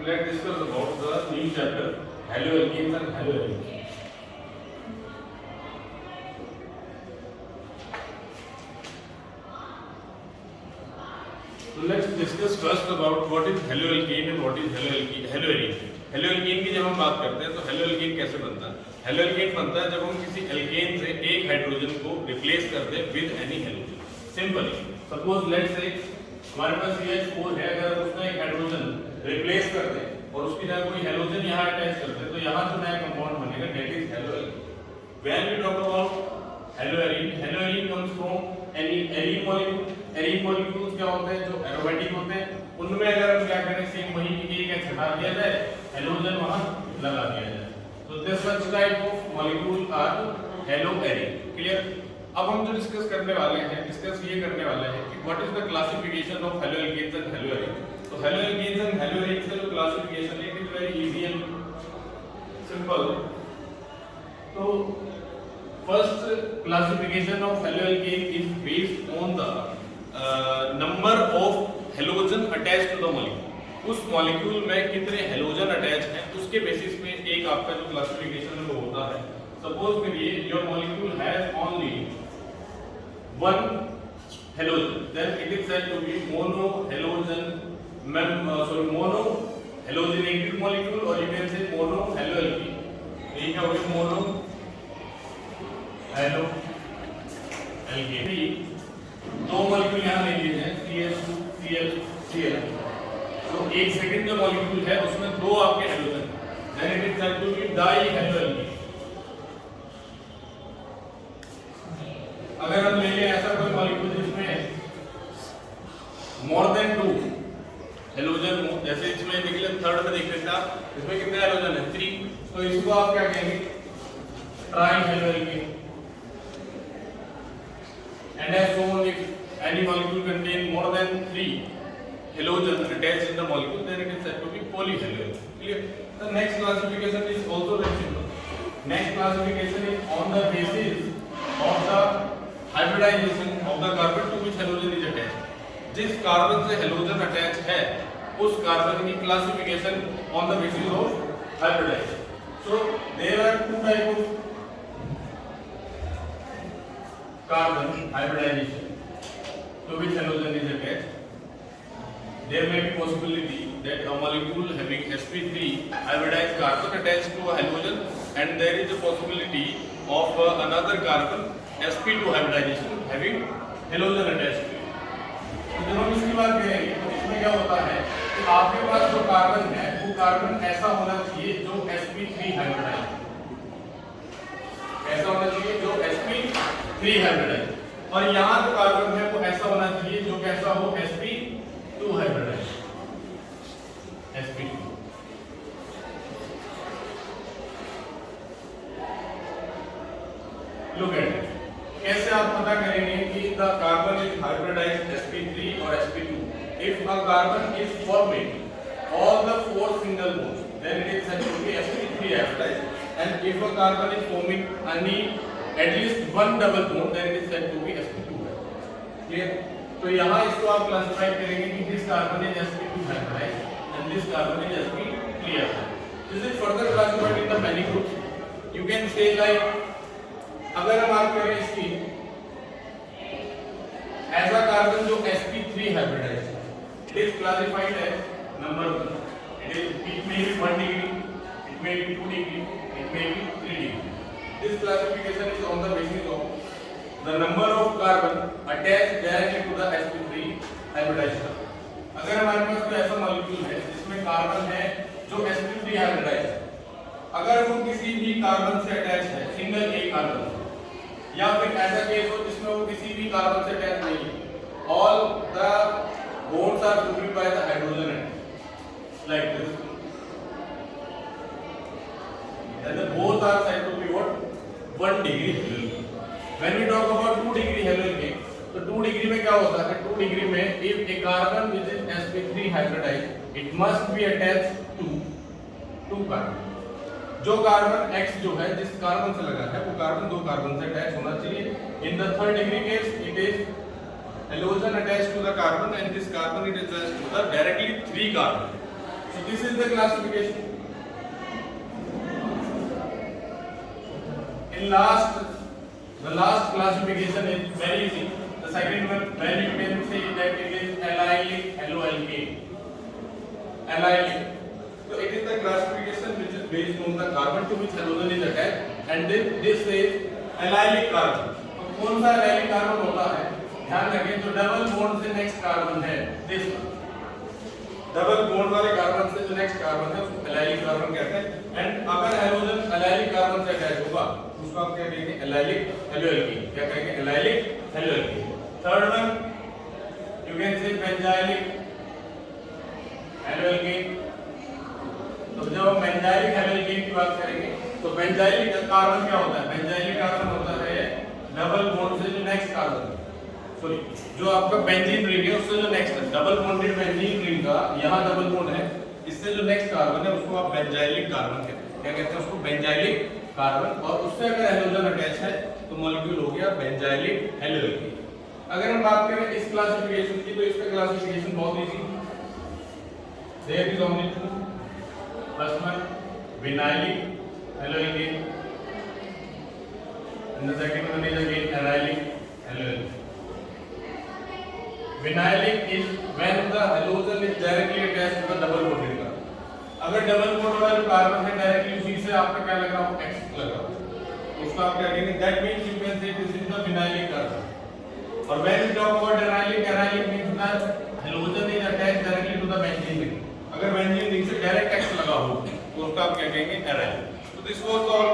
let's discuss about the new chapter haloalkanes and haloalkanes. So let's discuss first about what is haloalkane and what is haloalkane. Haloalkane की जब हम बात करते हैं तो haloalkane कैसे बनता है? हेलोएल्केन बनता है जब हम किसी एल्केन से एक हाइड्रोजन को रिप्लेस कर दें with any halogen. Simple. Suppose let's say हमारे पास CH4 है, अगर उसका एक हाइड्रोजन रिप्लेस कर दें और उसकी जगह कोई हेलोजन यहाँ अटैच कर दें तो यहाँ जो नया कंपाउंड बनेगा that is haloalkane. When we talk about haloarene, haloarene comes from arene molecule. Arene molecules क्या होते हैं? जो एरोमेटिक होते हैं. उनमें अगर हम क्या करें, सेम वही एक H हटा दिया जाए, हेलोजन वहां लगा दिया जाए. तो this such type of molecule are haloarene. Clear? अब हम जो डिस्कस करने वाले हैं, डिस्कस ये करने वाले हैं कि what is the classification of haloalkanes and haloarene. तो हेलोएल्केन्स एंड हेलोएरीन का जो क्लासिफिकेशन है it is very easy and simple. तो first classification of haloalkane is based on the number of halogen attach to the molecule. उस molecule में कितने halogen attach हैं उसके बेसिस पे एक आपका जो क्लासिफिकेशन है वो होता है. सपोज करिए your molecule has only one halogen, then it is said to be mono halogen mono halogenated molecule और you can say mono haloalkane. ये क्या हो गया? Mono haloalkane. दो मॉलिक्यूल यहाँ ले लिए हैं CH2 Cl Cl. तो एक सेकंड जो मॉलिक्यूल है उसमें दो आपके halogen, then it is said to be di haloalkane. अगर हम ले लें ऐसा कोई मॉलिक्यूल जिसमें मोर देन टू हेलोजन हो, जैसे इसमें देख ले थर्ड में देख लेते हैं आप, इसमें कितने हेलोजन है? 3. तो इसको आप क्या कहेंगे? Try haloalkane. And as shown, if any molecule contain more than 3 halogens attached in the molecule, then it is said to be polyhalogen. Clear? The next classification is also very simple. Next classification is on the basis of the hybridization of the carbon to which halogen is attached. जिस carbon से halogen attach है उस carbon की classification on the basis of hybridization. So there are two type of carbon hybridization to which halogen is attached. There may be possibility that a molecule having sp3 hybridized carbon attached to a halogen, and there is a possibility of another carbon sp2 hybridization having halogen attached to it. तो जब हम इसकी बात करेंगे तो इसमें क्या होता है कि आपके पास जो कार्बन है वो कार्बन ऐसा होना चाहिए जो sp3 हाइब्रिडाइज, ऐसा होना चाहिए जो sp3 हाइब्रिडाइज, और यहाँ जो कार्बन है वो ऐसा होना चाहिए जो कैसा हो? sp2 hybridise. sp2. Look at it. कैसे आप पता करेंगे कि the carbon is hybridised sp3 और sp2? If a carbon is forming all the 4 single bonds, then it is said to be sp3 hybridized. And if a carbon is forming any at least one double bond, then it is said to be sp2 hybridized. Clear? तो यहाँ इसको आप classify करेंगे कि this carbon is sp2 hybridized and this carbon is sp3 hybridized. This is further classified in the many groups. You can say like, अगर हम बात करें इसकी ऐसा कार्बन जो sp3 hybridized, it is classified as number 1. It may be 1 degree, it may be 2 degree, it may be 3 degree. This classification is on the basis of the number of carbon attached directly to the sp3 hybridized carbon. अगर हमारे पास कोई ऐसा molecule है जिसमें carbon है जो sp3 hybridized है, अगर वो किसी भी कार्बन से अटैच है, सिंगल एक कार्बन से, या फिर ऐसा केस हो जिसमें वो किसी भी कार्बन से अटैच नहीं है, all the bonds are formed by the hydrogen atoms like this, and the both are said to be what? 1 degree halogen. When we talk about 2 degree halogen, तो 2 डिग्री में क्या होता है? 2 डिग्री में if a carbon which is sp3 hybridized, it must be attached to 2 carbon. जो carbon X जो है जिस कार्बन से लगा है वो कार्बन 2 कार्बन से अटैच होना चाहिए. In the third degree case, it is halogen attached to the carbon, and this carbon it is attached to the directly 3 carbon. So So this is the classification. The last classification is very easy. The second one, when you can say that it is allylic haloalkane. Allylic. So it is the classification which is based on the carbon to which halogen is attached, and then this is allylic carbon. तो कौन सा allylic carbon होता है? ध्यान रखें, जो double bond से next carbon है, this one. डबल बॉन्ड वाले कार्बन से जो नेक्स्ट कार्बन है उसको एलाइलिक कार्बन कहते हैं। एंड अगर हाइड्रोजन एलाइलिक कार्बन से अटैच होगा उसको आप क्या कहेंगे? Allylic haloalkene. क्या कहेंगे? Allylic haloalkene. Third one you can say benzylic haloalkene. तो जब हम बेंजाइलिक हेलोएल्कीन की बात करेंगे तो बेंजाइलिक कार्बन क्या होता है? बेंजाइलिक कार्बन होता है डबल बॉन्ड से जो नेक्स्ट कार्बन, सॉरी, जो आपका बेंजीन रिंग है उससे जो नेक्स्ट है, डबल बॉन्डेड बेंजीन रिंग का यहाँ डबल बॉन्ड है, इससे जो नेक्स्ट कार्बन है उसको आप बेंजाइलिक कार्बन कहते हैं। क्या कहते हैं उसको? Benzylic carbon. और उससे अगर हाइड्रोजन अटैच है तो मॉलिक्यूल हो गया बेंजाइलिक हेलोएल्कीन। अगर हम बात करें इस क्लासिफिकेशन की तो इसका क्लासिफिकेशन बहुत easy. There is only two, first one vinylic haloalkene and the second one is again arylic haloalkene. Vinylic is when the halogen is directly attached to the double bonded carbon. अगर double bond वाला carbon है directly उसी से आपका क्या लग रहा हो? X लग रहा हो, उसका आप क्या कहेंगे? That means you can say this is the vinylic carbon. और when we talk about arylic means that halogen is attached directly to the benzene ring. अगर benzene ring से डायरेक्ट X लगा हो तो उसका आप क्या कहेंगे? Arylic. So this was all